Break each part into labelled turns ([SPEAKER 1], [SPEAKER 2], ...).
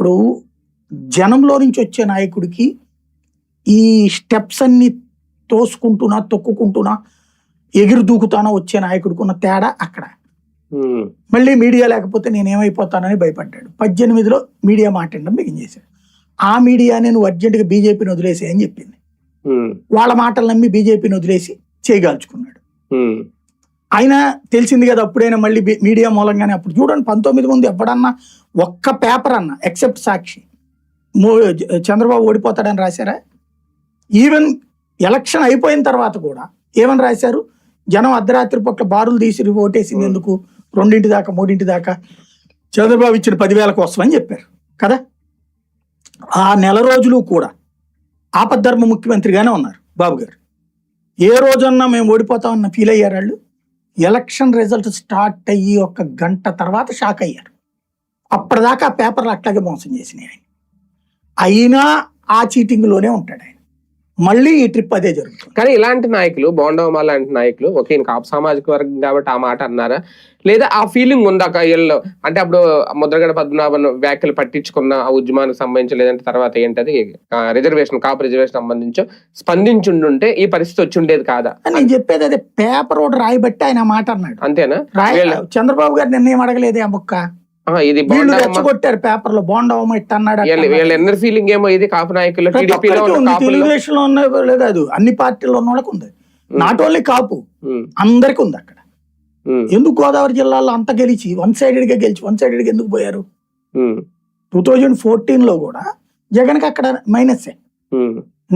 [SPEAKER 1] ఇప్పుడు జనంలో నుంచి వచ్చే నాయకుడికి ఈ స్టెప్స్ అన్ని తోసుకుంటున్నా తొక్కుకుంటున్నా ఎగిరి దూకుతానో వచ్చే నాయకుడికి ఉన్న తేడా అక్కడ. మళ్ళీ మీడియా లేకపోతే నేనేమైపోతానని భయపడ్డాడు. 18లో మీడియా మాట్లాడడం బిగించేశాడు. ఆ మీడియానే నువ్వు అర్జెంటుగా బీజేపీని వదిలేసి అని చెప్పింది. వాళ్ళ మాటలు నమ్మి బీజేపీని వదిలేసి చేయగాల్చుకున్నాడు. అయినా తెలిసింది కదా అప్పుడైనా మళ్ళీ మీడియా మూలంగానే. అప్పుడు చూడండి 19 ముందు ఎప్పుడన్నా ఒక్క పేపర్ అన్నా ఎక్సెప్ట్ సాక్షి చంద్రబాబు ఓడిపోతాడని రాశారా? ఈవెన్ ఎలక్షన్ అయిపోయిన తర్వాత కూడా ఏమని రాశారు? జనం అర్ధరాత్రి పట్ల బారులు తీసి ఓటేసింది ఎందుకు 2 దాకా 3 దాకా చంద్రబాబు ఇచ్చిన 10,000 కోసం అని చెప్పారు కదా. ఆ నెల రోజులు కూడా ఆపద్ధర్మ ముఖ్యమంత్రిగానే ఉన్నారు బాబు గారు. ఏ రోజన్నా మేము ఓడిపోతామన్న ఫీల్ అయ్యారు వాళ్ళు. ఎలక్షన్ రిజల్ట్ స్టార్ట్ అయ్యి 1 గంట తర్వాత షాక్ అయ్యారు. అప్పటిదాకా ఆ పేపర్లు అట్లాగే మోసం చేసినాయి ఆయన. అయినా ఆ చీటింగ్లోనే ఉంటాడు ఆయన. మళ్ళీ ఈ ట్రిప్ అదే జరుగుతుంది.
[SPEAKER 2] కానీ ఇలాంటి నాయకులు బోండవమ్మ లాంటి నాయకులు ఓకే కాపు సామాజిక వర్గం కాబట్టి ఆ మాట అన్నారా, లేదా ఆ ఫీలింగ్ ఉందాక వీళ్ళు అంటే అప్పుడు ముద్రగడ పద్మనాభన్ వ్యాఖ్యలు పట్టించుకున్న ఆ ఉద్యమానికి సంబంధించి లేదంటే తర్వాత ఏంటది రిజర్వేషన్ కాపు రిజర్వేషన్ సంబంధించి స్పందించుంటే ఈ పరిస్థితి వచ్చి ఉండేది కాదా?
[SPEAKER 1] నేను చెప్పేది అదే, పేపర్ ఒకటి రాయబట్టి ఆయన మాట అన్నాడు
[SPEAKER 2] అంతేనా?
[SPEAKER 1] చంద్రబాబు గారు నిర్ణయం అడగలేదే ఆ ముక్క.
[SPEAKER 2] ఇది
[SPEAKER 1] కొట్టారు పేపర్ లో బోండవమ్మ ఇట్ట అన్నాడు.
[SPEAKER 2] వీళ్ళ ఎన్నర్ ఫీలింగ్ ఏమో ఇది కాపు నాయకులు
[SPEAKER 1] తెలుగుదేశంలో ఉన్న కాదు అన్ని పార్టీల్లో ఉన్న వాళ్ళకి ఉంది. నాట్ ఓన్లీ కాపు అందరికి ఉంది అక్కడ. ఎందుకు గోదావరి జిల్లాలో అంత గెలిచి వన్ సైడెడ్ గా ఎందుకు పోయారు? 2014లో కూడా జగన్ కి అక్కడ మైనసే.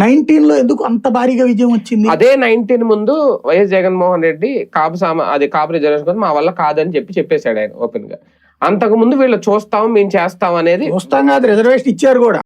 [SPEAKER 1] 19లో ఎందుకు అంత భారీగా విజయం వచ్చింది?
[SPEAKER 2] అదే 19 ముందు వైఎస్ జగన్మోహన్ రెడ్డి కాపు రిజర్వేషన్ మా వల్ల కాదని చెప్పేశాడు ఆయన ఓపెన్ గా. అంతకు ముందు వీళ్ళు చూస్తాం మేము చేస్తాం అనేది
[SPEAKER 1] చూస్తాం కాదు, రిజర్వేషన్ ఇచ్చారు కూడా.